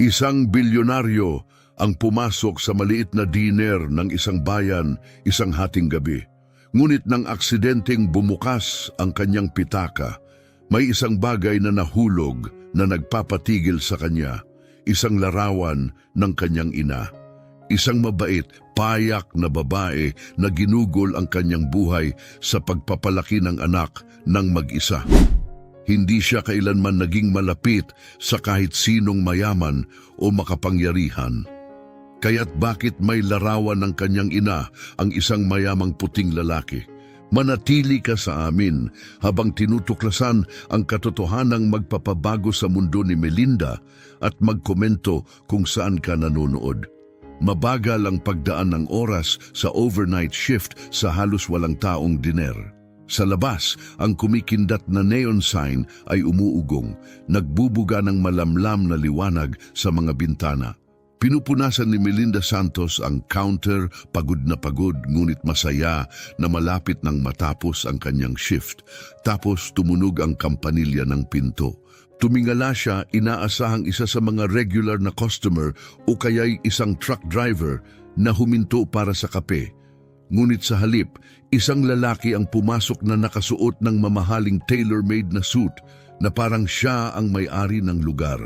Isang bilyonaryo ang pumasok sa maliit na diner ng isang bayan isang hating gabi. Ngunit nang aksidenteng bumukas ang kanyang pitaka, may isang bagay na nahulog na nagpapatigil sa kanya, isang larawan ng kanyang ina. Isang mabait, payak na babae na ginugol ang kanyang buhay sa pagpapalaki ng anak ng mag-isa. Hindi siya kailanman naging malapit sa kahit sinong mayaman o makapangyarihan. Kaya't bakit may larawan ng kanyang ina ang isang mayamang puting lalaki? Manatili ka sa amin habang tinutuklasan ang katotohanang magpapabago sa mundo ni Melinda at magkomento kung saan ka nanonood. Mabagal ang pagdaan ng oras sa overnight shift sa halos walang taong diner. Sa labas, ang kumikindat na neon sign ay umuugong, nagbubuga ng malamlam na liwanag sa mga bintana. Pinupunasan ni Melinda Santos ang counter, pagod na pagod ngunit masaya na malapit nang matapos ang kanyang shift. Tapos tumunog ang kampanilya ng pinto. Tumingala siya, inaasahang isa sa mga regular na customer o kaya'y isang truck driver na huminto para sa kape. Ngunit sa halip, isang lalaki ang pumasok na nakasuot ng mamahaling tailor-made na suit na parang siya ang may-ari ng lugar.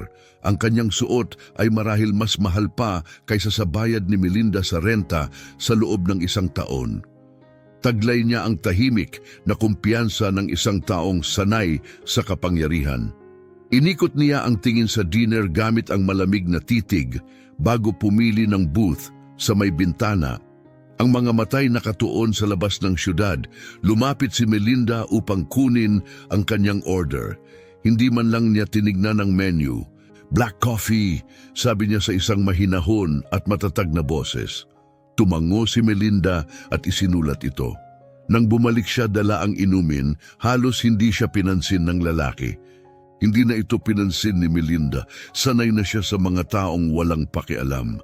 Ang kanyang suot ay marahil mas mahal pa kaysa sa bayad ni Melinda sa renta sa loob ng isang taon. Taglay niya ang tahimik na kumpiyansa ng isang taong sanay sa kapangyarihan. Inikot niya ang tingin sa dinner gamit ang malamig na titig bago pumili ng booth sa may bintana. Ang mga matay nakatuon sa labas ng syudad. Lumapit si Melinda upang kunin ang kanyang order. Hindi man lang niya tinignan ang menu. "Black coffee," sabi niya sa isang mahinahon at matatag na boses. Tumango si Melinda at isinulat ito. Nang bumalik siya dala ang inumin, halos hindi siya pinansin ng lalaki. Hindi na ito pinansin ni Melinda. Sanay na siya sa mga taong walang pakialam.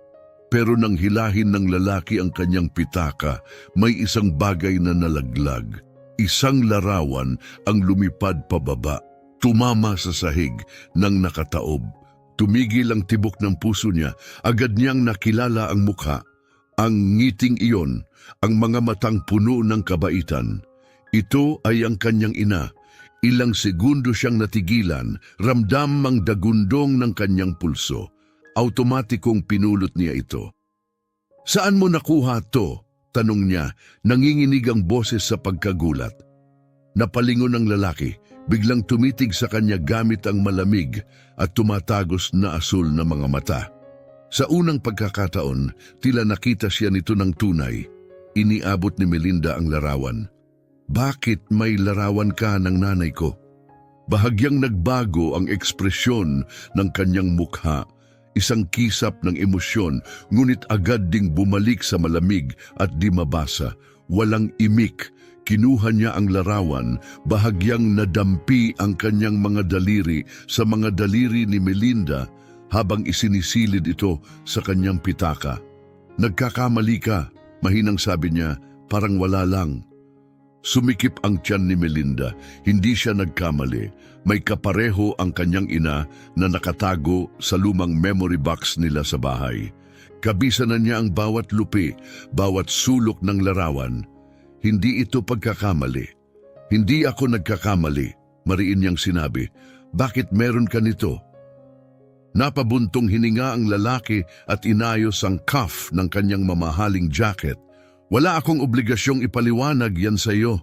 Pero nang hilahin ng lalaki ang kanyang pitaka, may isang bagay na nalaglag. Isang larawan ang lumipad pababa, tumama sa sahig ng nakataob. Tumigil ang tibok ng puso niya, agad niyang nakilala ang mukha. Ang ngiting iyon, ang mga matang puno ng kabaitan. Ito ay ang kanyang ina. Ilang segundo siyang natigilan, ramdam ang dagundong ng kanyang pulso. Automatikong pinulot niya ito. "Saan mo nakuha to?" tanong niya, nanginginig ang boses sa pagkagulat. Napalingon ang lalaki, biglang tumitig sa kanya gamit ang malamig at tumatagos na asul na mga mata. Sa unang pagkakataon, tila nakita siya nito ng tunay. Iniabot ni Melinda ang larawan. "Bakit may larawan ka ng nanay ko?" Bahagyang nagbago ang ekspresyon ng kanyang mukha. Isang kisap ng emosyon, ngunit agad ding bumalik sa malamig at di mabasa. Walang imik, kinuha niya ang larawan, bahagyang nadampi ang kanyang mga daliri sa mga daliri ni Melinda habang isinisilid ito sa kanyang pitaka. "Nagkakamali ka," mahinang sabi niya, "parang wala lang." Sumikip ang tiyan ni Melinda. Hindi siya nagkamali. May kapareho ang kanyang ina na nakatago sa lumang memory box nila sa bahay. Kabisanan niya ang bawat lupi, bawat sulok ng larawan. "Hindi ito pagkakamali. Hindi ako nagkakamali," mariin niyang sinabi. "Bakit meron ka nito?" Napabuntong hininga ang lalaki at inayos ang cuff ng kanyang mamahaling jacket. "Wala akong obligasyong ipaliwanag yan sa iyo."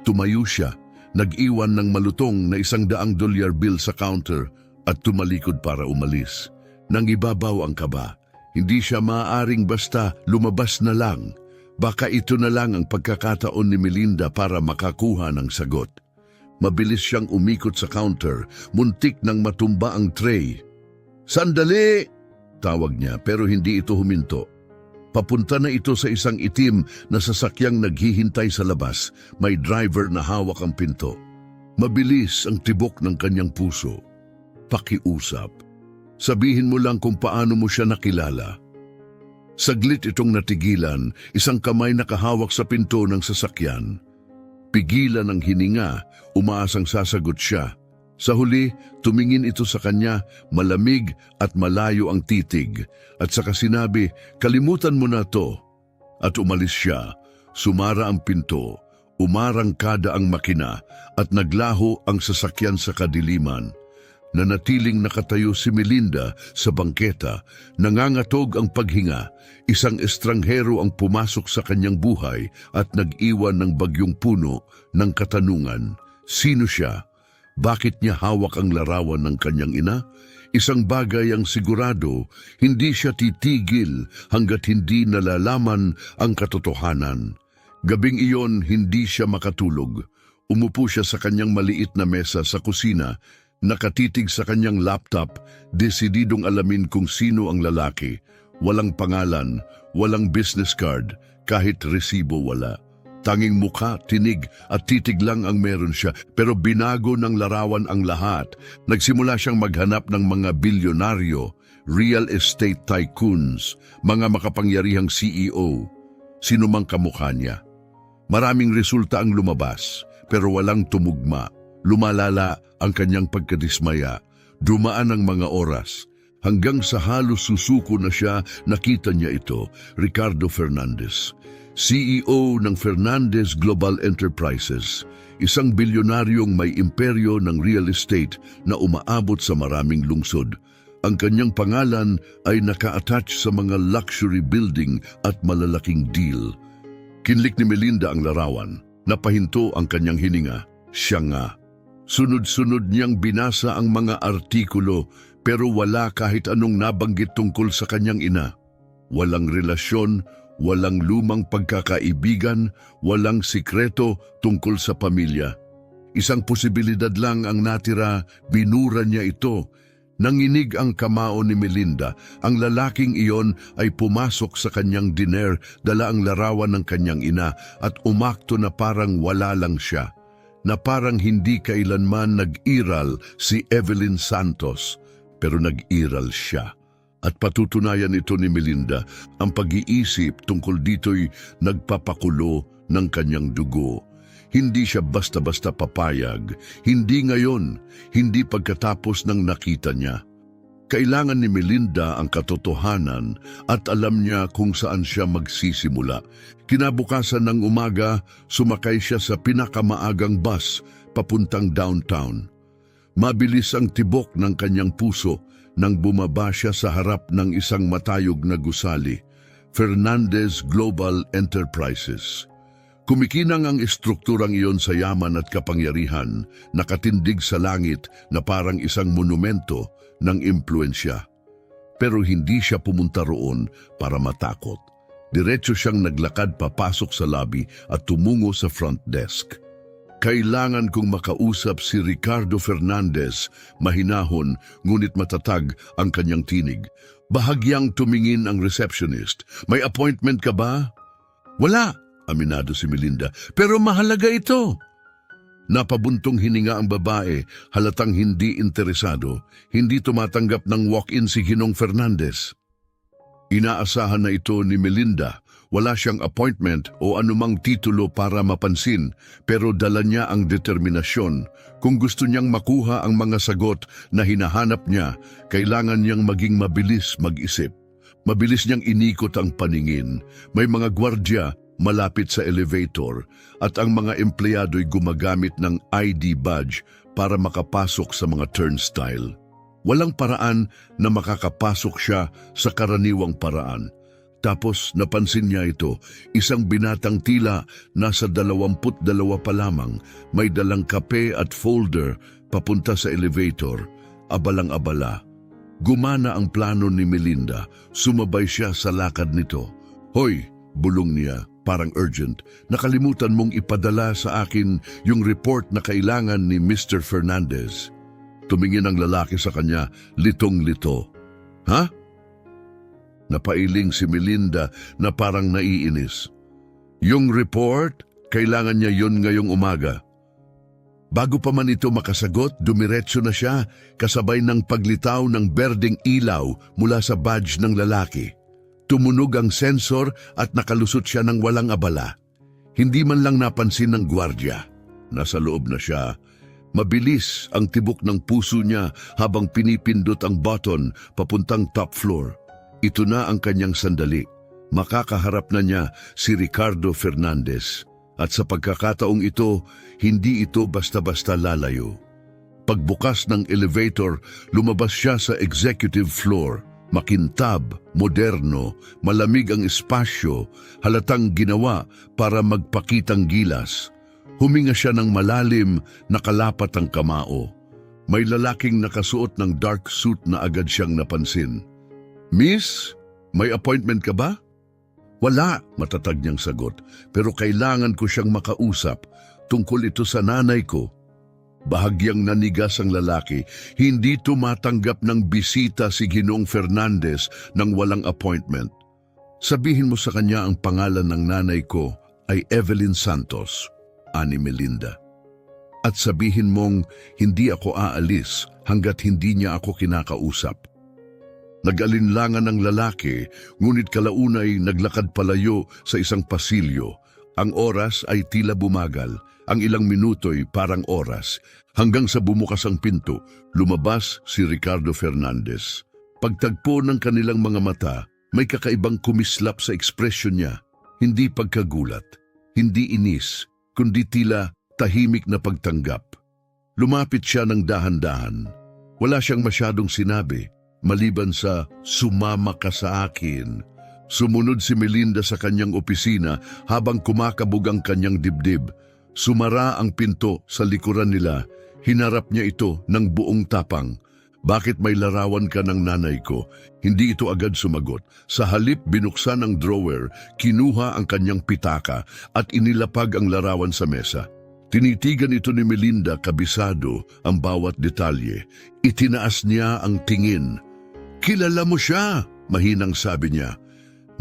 Tumayo siya, nag-iwan ng malutong na $100 bill sa counter at tumalikod para umalis. Nang ibabaw ang kaba, hindi siya maaaring basta lumabas na lang. Baka ito na lang ang pagkakataon ni Melinda para makakuha ng sagot. Mabilis siyang umikot sa counter, muntik nang matumba ang tray. "Sandali!" tawag niya, pero hindi ito huminto. Papunta na ito sa isang itim na sasakyang naghihintay sa labas. May driver na hawak ang pinto. Mabilis ang tibok ng kanyang puso. "Pakiusap. Sabihin mo lang kung paano mo siya nakilala." Saglit itong natigilan, isang kamay nakahawak sa pinto ng sasakyan. Pigilan ang hininga, umaasang sasagot siya. Sa huli, tumingin ito sa kanya, malamig at malayo ang titig, at saka sinabi, "Kalimutan mo na to." At umalis siya, sumara ang pinto, umarangkada ang makina, at naglaho ang sasakyan sa kadiliman. Nanatiling nakatayo si Melinda sa bangketa, nangangatog ang paghinga. Isang estranghero ang pumasok sa kanyang buhay at nag-iwan ng bagyong puno ng katanungan. Sino siya? Bakit niya hawak ang larawan ng kanyang ina? Isang bagay ang sigurado, hindi siya titigil hanggat hindi nalalaman ang katotohanan. Gabing iyon, hindi siya makatulog. Umupo siya sa kanyang maliit na mesa sa kusina, nakatitig sa kanyang laptop, desididong alamin kung sino ang lalaki. Walang pangalan, walang business card, kahit resibo wala. Tanging mukha, tinig at titig lang ang meron siya, pero binago ng larawan ang lahat. Nagsimula siyang maghanap ng mga bilyonaryo, real estate tycoons, mga makapangyarihang CEO, sino mang kamukha niya. Maraming resulta ang lumabas, pero walang tumugma. Lumalala ang kanyang pagkadismaya. Dumaan ang mga oras. Hanggang sa halos susuko na siya, nakita niya ito, Ricardo Fernandez. CEO ng Fernandez Global Enterprises, isang bilyonaryong may imperyo ng real estate na umaabot sa maraming lungsod. Ang kanyang pangalan ay naka-attach sa mga luxury building at malalaking deal. Kinlik ni Melinda ang larawan, napahinto ang kanyang hininga. Siya nga. Sunod-sunod niyang binasa ang mga artikulo pero wala kahit anong nabanggit tungkol sa kanyang ina. Walang relasyon, walang lumang pagkakaibigan, walang sikreto tungkol sa pamilya. Isang posibilidad lang ang natira, binura niya ito. Nanginig ang kamao ni Melinda. Ang lalaking iyon ay pumasok sa kanyang diner, dala ang larawan ng kanyang ina at umakto na parang wala lang siya. Na parang hindi kailanman nag-iral si Evelyn Santos, pero nag-iral siya. At patutunayan ito ni Melinda, ang pag-iisip tungkol dito'y nagpapakulo ng kanyang dugo. Hindi siya basta-basta papayag, hindi ngayon, hindi pagkatapos ng nakita niya. Kailangan ni Melinda ang katotohanan at alam niya kung saan siya magsisimula. Kinabukasan ng umaga, sumakay siya sa pinakamaagang bus papuntang downtown. Mabilis ang tibok ng kanyang puso nang bumaba siya sa harap ng isang matayog na gusali, Fernandez Global Enterprises. Kumikinang ang estrukturang iyon sa yaman at kapangyarihan, nakatindig sa langit na parang isang monumento ng impluensya. Pero hindi siya pumunta roon para matakot. Diretso siyang naglakad papasok sa lobby at tumungo sa front desk. Kailangan kong makausap si Ricardo Fernandez, mahinahon ngunit matatag ang kanyang tinig. Bahagyang tumingin ang receptionist. May appointment ka ba? Wala, aminado si Melinda. Pero mahalaga ito. Napabuntong hininga ang babae, halatang hindi interesado. Hindi tumatanggap ng walk-in si Ginong Fernandez. Inaasahan na ito ni Melinda. Wala siyang appointment o anumang titulo para mapansin, pero dala niya ang determinasyon. Kung gusto niyang makuha ang mga sagot na hinahanap niya, kailangan niyang maging mabilis mag-isip. Mabilis niyang inikot ang paningin. May mga gwardya malapit sa elevator at ang mga empleyado'y gumagamit ng ID badge para makapasok sa mga turnstile. Walang paraan na makakapasok siya sa karaniwang paraan. Tapos napansin niya ito, isang binatang tila nasa 22 pa lamang, may dalang kape at folder papunta sa elevator, abalang-abala. Gumana ang plano ni Melinda, sumabay siya sa lakad nito. "Hoy," bulong niya, parang urgent, "nakalimutan mong ipadala sa akin yung report na kailangan ni Mr. Fernandez." Tumingin ang lalaki sa kanya, litong-lito. "Ha?" Napailing si Melinda na parang naiinis. "Yung report, kailangan niya yun ngayong umaga." Bago pa man ito makasagot, dumiretso na siya kasabay ng paglitaw ng berdeng ilaw mula sa badge ng lalaki. Tumunog ang sensor at nakalusot siya ng walang abala. Hindi man lang napansin ng gwardya. Nasa loob na siya. Mabilis ang tibok ng puso niya habang pinipindot ang button papuntang top floor. Ito na ang kanyang sandali. Makakaharap na niya si Ricardo Fernandez. At sa pagkakataong ito, hindi ito basta-basta lalayo. Pagbukas ng elevator, lumabas siya sa executive floor. Makintab, moderno, malamig ang espasyo, halatang ginawa para magpakitang gilas. Huminga siya ng malalim, nakalapat ang kamao. May lalaking nakasuot ng dark suit na agad siyang napansin. "Miss, may appointment ka ba?" "Wala," matatag niyang sagot, "pero kailangan ko siyang makausap. Tungkol ito sa nanay ko." Bahagyang nanigas ang lalaki. Hindi tumatanggap ng bisita si Ginoong Fernandez nang walang appointment. "Sabihin mo sa kanya ang pangalan ng nanay ko ay Evelyn Santos," ani Melinda. "At sabihin mong hindi ako aalis hanggat hindi niya ako kinakausap." Nag-alinlangan ang lalaki, ngunit kalaunay naglakad palayo sa isang pasilyo. Ang oras ay tila bumagal, ang ilang minuto'y parang oras. Hanggang sa bumukas ang pinto, lumabas si Ricardo Fernandez. Pagtagpo ng kanilang mga mata, may kakaibang kumislap sa ekspresyon niya. Hindi pagkagulat, hindi inis, kundi tila tahimik na pagtanggap. Lumapit siya ng dahan-dahan. Wala siyang masyadong sinabi, maliban sa "sumama ka sa akin." Sumunod si Melinda sa kanyang opisina habang kumakabog ang kanyang dibdib. Sumara ang pinto sa likuran nila. Hinarap niya ito ng buong tapang. "Bakit may larawan ka ng nanay ko?" Hindi ito agad sumagot. Sa halip binuksan ang drawer, kinuha ang kanyang pitaka at inilapag ang larawan sa mesa. Tinitigan ito ni Melinda kabisado ang bawat detalye. Itinaas niya ang tingin. "Kilala mo siya," mahinang sabi niya.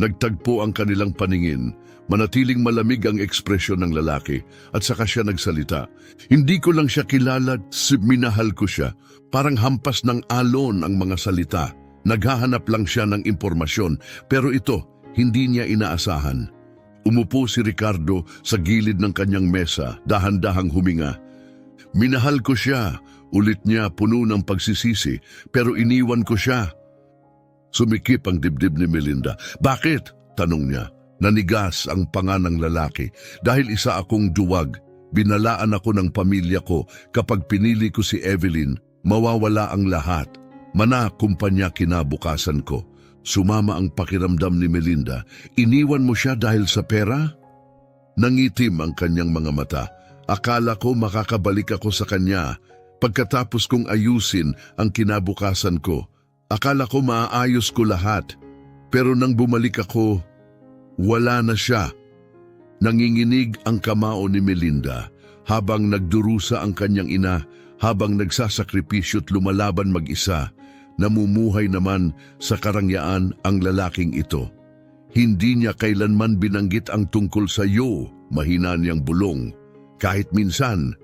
Nagtagpo ang kanilang paningin. Manatiling malamig ang ekspresyon ng lalaki at saka siya nagsalita. "Hindi ko lang siya kilala, minahal ko siya." Parang hampas ng alon ang mga salita. Naghahanap lang siya ng impormasyon, pero ito, hindi niya inaasahan. Umupo si Ricardo sa gilid ng kanyang mesa, dahan-dahang huminga. "Minahal ko siya," ulit niya puno ng pagsisisi, "pero iniwan ko siya." Sumikip ang dibdib ni Melinda. "Bakit?" tanong niya. Nanigas ang panga ng lalaki. "Dahil isa akong duwag. Binalaan ako ng pamilya ko. Kapag pinili ko si Evelyn, mawawala ang lahat. Kumpanya kinabukasan ko." Sumama ang pakiramdam ni Melinda. "Iniwan mo siya dahil sa pera?" Nangitim ang kanyang mga mata. "Akala ko makakabalik ako sa kanya. Pagkatapos kong ayusin ang kinabukasan ko, akala ko maaayos ko lahat. Pero nang bumalik ako, wala na siya." Nanginginig ang kamao ni Melinda habang nagdurusa ang kanyang ina, habang nagsasakripisyo't lumalaban mag-isa. Namumuhay naman sa karangyaan ang lalaking ito. "Hindi niya kailanman binanggit ang tungkol sa iyo," mahina niyang bulong. "Kahit minsan."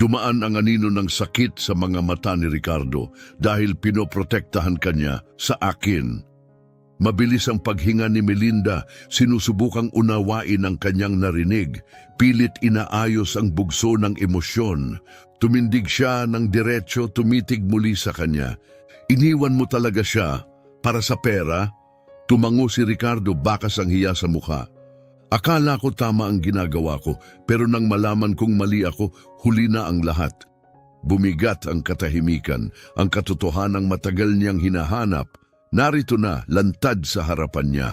Dumaan ang anino ng sakit sa mga mata ni Ricardo dahil pinoprotektahan kanya sa akin. Mabilis ang paghinga ni Melinda, sinusubukang unawain ang kanyang narinig. Pilit inaayos ang bugso ng emosyon. Tumindig siya ng diretso, tumitig muli sa kanya. "Iniwan mo talaga siya para sa pera?" Tumango si Ricardo, bakas ang hiya sa mukha. "Akala ko tama ang ginagawa ko, pero nang malaman kong mali ako, huli na ang lahat." Bumigat ang katahimikan, ang katotohanang matagal niyang hinahanap. Narito na, lantad sa harapan niya,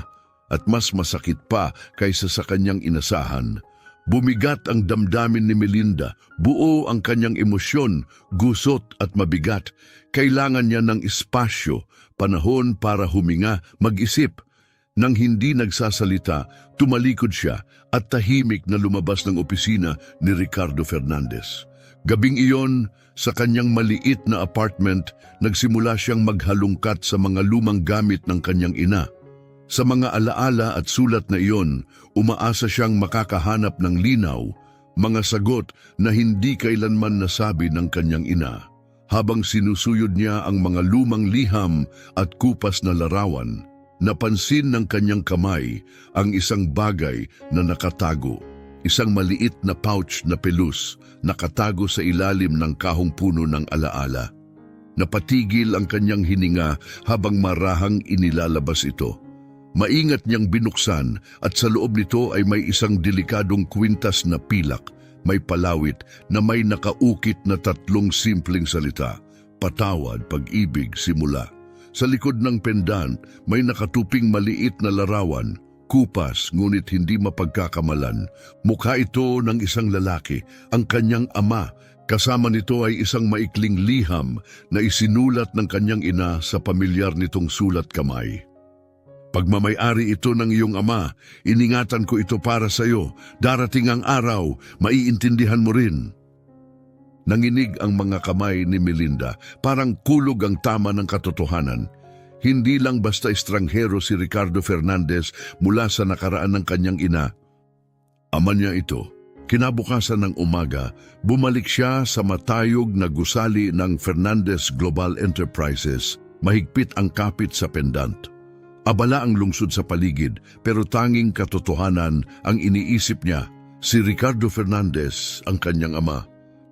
at mas masakit pa kaysa sa kanyang inasahan. Bumigat ang damdamin ni Melinda, buo ang kanyang emosyon, gusot at mabigat. Kailangan niya ng espasyo, panahon para huminga, mag-isip. Nang hindi nagsasalita, tumalikod siya at tahimik na lumabas ng opisina ni Ricardo Fernandez. Gabing iyon, sa kanyang maliit na apartment, nagsimula siyang maghalungkat sa mga lumang gamit ng kanyang ina. Sa mga alaala at sulat na iyon, umaasa siyang makakahanap ng linaw, mga sagot na hindi kailanman nasabi ng kanyang ina. Habang sinusuyod niya ang mga lumang liham at kupas na larawan, napansin ng kanyang kamay ang isang bagay na nakatago. isang maliit na pouch na pelus nakatago sa ilalim ng kahong puno ng alaala. Napatigil ang kanyang hininga habang marahang inilalabas ito. Maingat niyang binuksan at sa loob nito ay may isang delikadong kwintas na pilak, may palawit na may nakaukit na 3 simpleng salita: patawad, pag-ibig, simula. Sa likod ng pendant may nakatuping maliit na larawan, kupas ngunit hindi mapagkakamalan. Mukha ito ng isang lalaki, ang kanyang ama. Kasama nito ay isang maikling liham na isinulat ng kanyang ina sa pamilyar nitong sulat kamay. Pagmamay-ari ito ng iyong ama, iningatan ko ito para sa iyo. Darating ang araw, maiintindihan mo rin. Nanginig ang mga kamay ni Melinda, parang kulog ang tama ng katotohanan. Hindi lang basta estranghero si Ricardo Fernandez mula sa nakaraan ng kanyang ina. Ama niya ito. Kinabukasan ng umaga, bumalik siya sa matayog na gusali ng Fernandez Global Enterprises. Mahigpit ang kapit sa pendant. Abala ang lungsod sa paligid, pero tanging katotohanan ang iniisip niya. Si Ricardo Fernandez ang kanyang ama.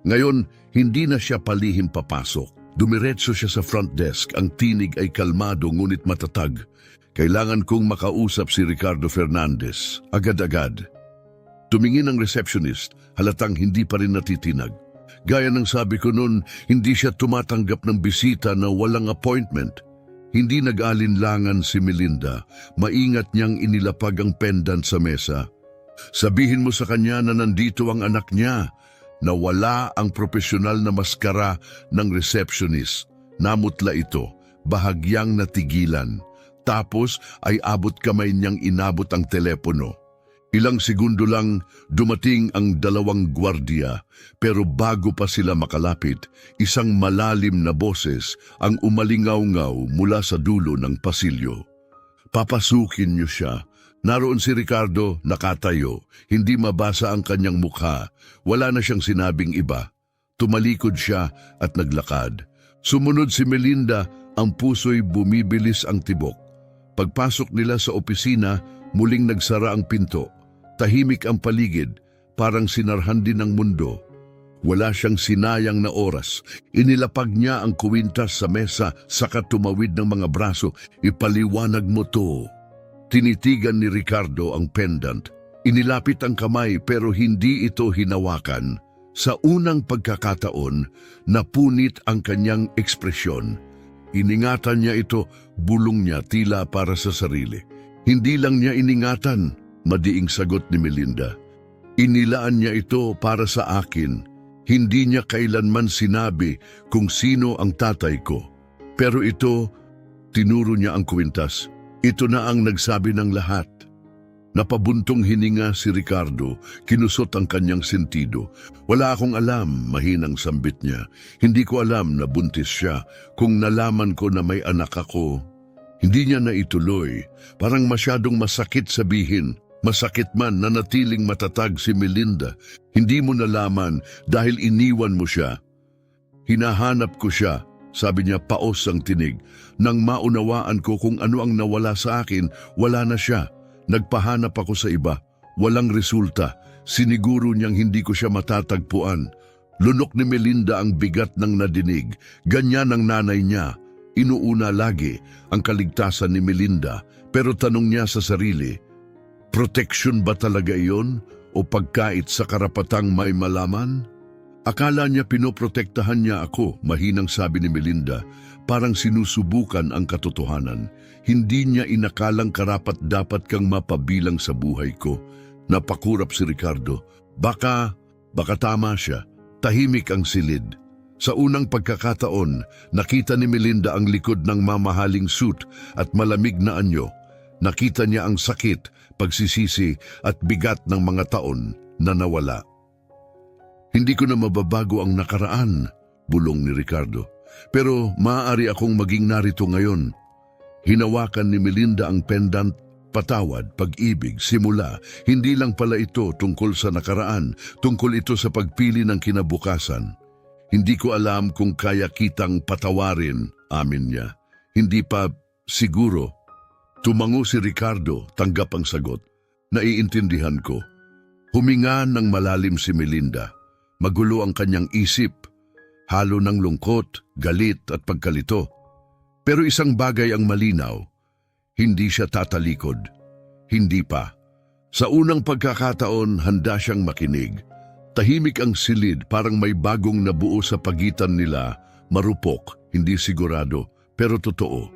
Ngayon, hindi na siya palihim papasok. Dumiretso siya sa front desk. Ang tinig ay kalmado ngunit matatag. Kailangan kong makausap si Ricardo Fernandez. Agad-agad. Tumingin ang receptionist, halatang hindi pa rin natitinag. Gaya ng sabi ko noon, hindi siya tumatanggap ng bisita na walang appointment. Hindi nag-alinlangan si Melinda. Maingat niyang inilapag ang pendant sa mesa. Sabihin mo sa kanya na nandito ang anak niya, na wala ang profesional na maskara ng receptionist. Namutla ito, bahagyang natigilan. Tapos ay abot kamay niyang inabot ang telepono. Ilang segundo lang dumating ang 2 gwardiya, pero bago pa sila makalapit, isang malalim na boses ang umalingaw-ngaw mula sa dulo ng pasilyo. Papasukin niyo siya. Naroon si Ricardo, nakatayo, hindi mabasa ang kanyang mukha. Wala na siyang sinabing iba. Tumalikod siya at naglakad. Sumunod si Melinda, ang puso'y bumibilis ang tibok. Pagpasok nila sa opisina, muling nagsara ang pinto. Tahimik ang paligid, parang sinarhan din ng mundo. Wala siyang sinayang na oras. Inilapag niya ang kuwintas sa mesa, saka tumawid ng mga braso. Ipaliwanag mo to. Tinitigan ni Ricardo ang pendant. Inilapit ang kamay pero hindi ito hinawakan. Sa unang pagkakataon, napunit ang kanyang ekspresyon. Iningatan niya ito, bulong niya tila para sa sarili. Hindi lang niya iningatan, madiing sagot ni Melinda. Inilaan niya ito para sa akin. Hindi niya kailanman sinabi kung sino ang tatay ko. Pero ito, tinuro niya ang kwintas. Ito na ang nagsabi ng lahat. Napabuntong hininga si Ricardo, kinusot ang kanyang sentido. Wala akong alam, mahinang sambit niya. Hindi ko alam na buntis siya. Kung nalaman ko na may anak ako, hindi niya na ituloy. Parang masyadong masakit sabihin. Masakit man na natiling matatag si Melinda. Hindi mo nalaman dahil iniwan mo siya. Hinahanap ko siya, sabi niya paos ang tinig. Nang maunawaan ko kung ano ang nawala sa akin, wala na siya. Nagpahanap ako sa iba. Walang resulta. Siniguro niyang hindi ko siya matatagpuan. Lunok ni Melinda ang bigat ng nadinig. Ganyan ang nanay niya. Inuuna lagi ang kaligtasan ni Melinda. Pero tanong niya sa sarili, proteksyon ba talaga iyon o pagkait sa karapatang may malaman? Akala niya pinoprotektahan niya ako, mahinang sabi ni Melinda, parang sinusubukan ang katotohanan. Hindi niya inakalang karapat dapat kang mapabilang sa buhay ko. Napakurap si Ricardo. Baka tama siya. Tahimik ang silid. Sa unang pagkakataon, nakita ni Melinda ang likod ng mamahaling suit at malamig na anyo. Nakita niya ang sakit, pagsisisi at bigat ng mga taon na nawala. Hindi ko na mababago ang nakaraan, bulong ni Ricardo. Pero maaari akong maging narito ngayon. Hinawakan ni Melinda ang pendant, patawad, pag-ibig, simula. Hindi lang pala ito tungkol sa nakaraan, tungkol ito sa pagpili ng kinabukasan. Hindi ko alam kung kaya kitang patawarin, amin niya. Hindi pa siguro. Tumango si Ricardo, tanggap ang sagot. Naiintindihan ko. Huminga ng malalim si Melinda. Magulo ang kanyang isip, halo ng lungkot, galit at pagkalito. Pero isang bagay ang malinaw, hindi siya tatalikod. Hindi pa. Sa unang pagkakataon, handa siyang makinig. Tahimik ang silid, parang may bagong nabuo sa pagitan nila, marupok, hindi sigurado, pero totoo.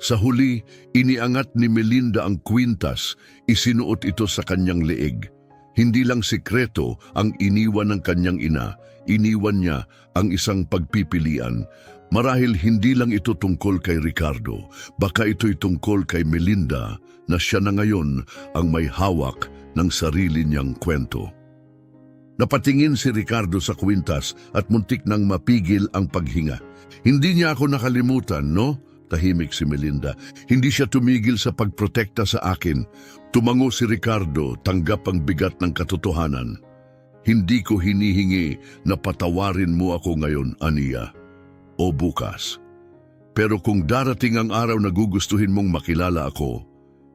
Sa huli, iniangat ni Melinda ang kwintas, isinuot ito sa kanyang leeg. Hindi lang sikreto ang iniwan ng kanyang ina, iniwan niya ang isang pagpipilian. Marahil hindi lang ito tungkol kay Ricardo, baka ito'y tungkol kay Melinda na siya na ngayon ang may hawak ng sarili niyang kwento. Napatingin si Ricardo sa kwintas at muntik nang mapigil ang paghinga. Hindi niya ako nakalimutan, no? Tahimik si Melinda. Hindi siya tumigil sa pagprotekta sa akin. Tumango si Ricardo, tanggap ang bigat ng katotohanan. Hindi ko hinihingi na patawarin mo ako ngayon, Ania, o bukas. Pero kung darating ang araw na gugustuhin mong makilala ako,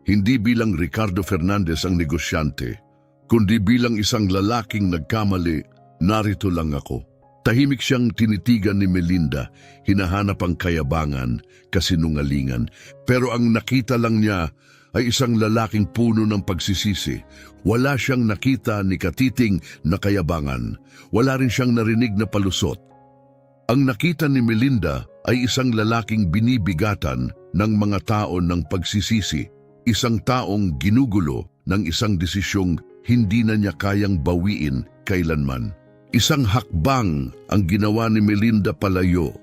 hindi bilang Ricardo Fernandez ang negosyante, kundi bilang isang lalaking nagkamali, narito lang ako. Tahimik siyang tinitigan ni Melinda, hinahanap ang kayabangan, kasinungalingan. Pero ang nakita lang niya ay isang lalaking puno ng pagsisisi. Wala siyang nakita ni katiting na kayabangan. Wala rin siyang narinig na palusot. Ang nakita ni Melinda ay isang lalaking binibigatan ng mga tao ng pagsisisi. Isang taong ginugulo ng isang desisyong hindi na niya kayang bawiin kailanman. Isang hakbang ang ginawa ni Melinda palayo.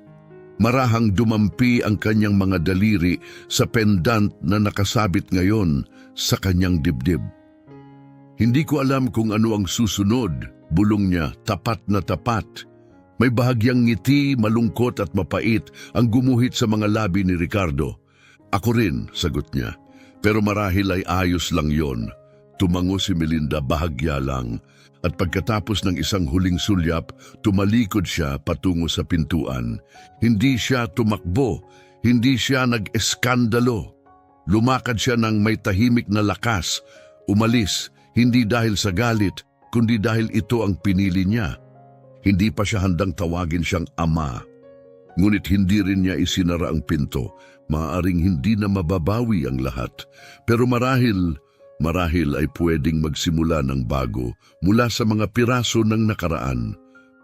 Marahang dumampi ang kanyang mga daliri sa pendant na nakasabit ngayon sa kanyang dibdib. Hindi ko alam kung ano ang susunod, bulong niya, tapat na tapat. May bahagyang ngiti, malungkot at mapait ang gumuhit sa mga labi ni Ricardo. Ako rin, sagot niya. Pero marahil ay ayos lang yon. Tumango si Melinda, bahagya lang. At pagkatapos ng isang huling sulyap, tumalikod siya patungo sa pintuan. Hindi siya tumakbo, hindi siya nag-eskandalo. Lumakad siya ng may tahimik na lakas. Umalis, hindi dahil sa galit, kundi dahil ito ang pinili niya. Hindi pa siya handang tawagin siyang ama. Ngunit hindi rin niya isinara ang pinto. Maaaring hindi na mababawi ang lahat. Pero marahil ay pwedeng magsimula ng bago mula sa mga piraso ng nakaraan.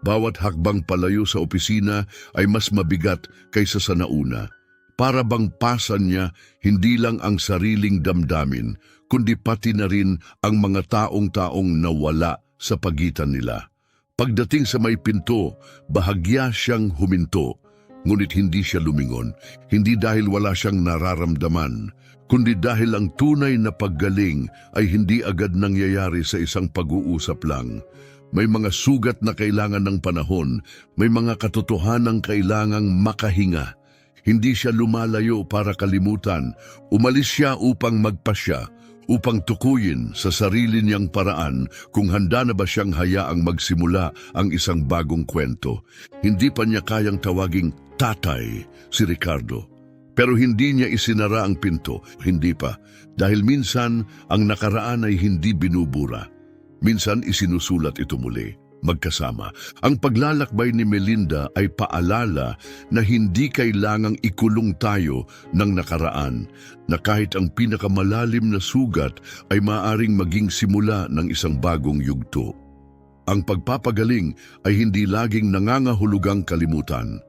Bawat hakbang palayo sa opisina ay mas mabigat kaysa sa nauna. Para bang pasan niya hindi lang ang sariling damdamin, kundi pati na rin ang mga taong nawala sa pagitan nila. Pagdating sa may pinto, bahagya siyang huminto. Ngunit hindi siya lumingon, hindi dahil wala siyang nararamdaman, kundi dahil ang tunay na paggaling ay hindi agad nangyayari sa isang pag-uusap lang. May mga sugat na kailangan ng panahon, may mga katotohanang kailangang makahinga. Hindi siya lumalayo para kalimutan, umalis siya upang magpasya, upang tukuyin sa sarili niyang paraan kung handa na ba siyang hayaang magsimula ang isang bagong kwento. Hindi pa niya kayang tawaging tatay si Ricardo. Pero hindi niya isinara ang pinto, hindi pa. Dahil minsan ang nakaraan ay hindi binubura. Minsan isinusulat ito muli, magkasama. Ang paglalakbay ni Melinda ay paalala na hindi kailangang ikulong tayo ng nakaraan, na kahit ang pinakamalalim na sugat ay maaaring maging simula ng isang bagong yugto. Ang pagpapagaling ay hindi laging nangangahulugang kalimutan.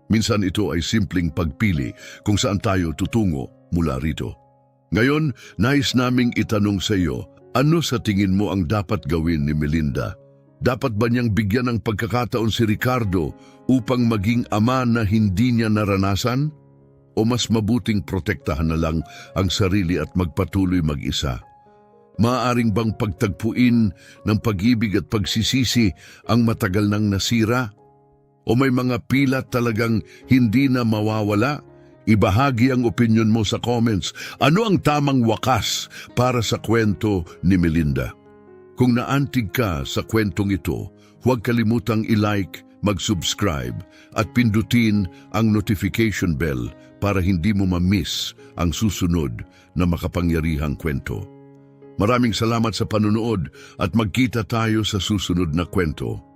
Minsan ito ay simpleng pagpili kung saan tayo tutungo mula rito. Ngayon, nais naming itanong sa iyo, ano sa tingin mo ang dapat gawin ni Melinda? Dapat ba niyang bigyan ng pagkakataon si Ricardo upang maging ama na hindi niya naranasan? O mas mabuting protektahan na lang ang sarili at magpatuloy mag-isa? Maaaring bang pagtagpuin ng pag-ibig at pagsisisi ang matagal nang nasira? O may mga pilat talagang hindi na mawawala? Ibahagi ang opinyon mo sa comments. Ano ang tamang wakas para sa kwento ni Melinda? Kung naantig ka sa kwentong ito, huwag kalimutang i-like, mag-subscribe at pindutin ang notification bell para hindi mo ma-miss ang susunod na makapangyarihang kwento. Maraming salamat sa panunood at magkita tayo sa susunod na kwento.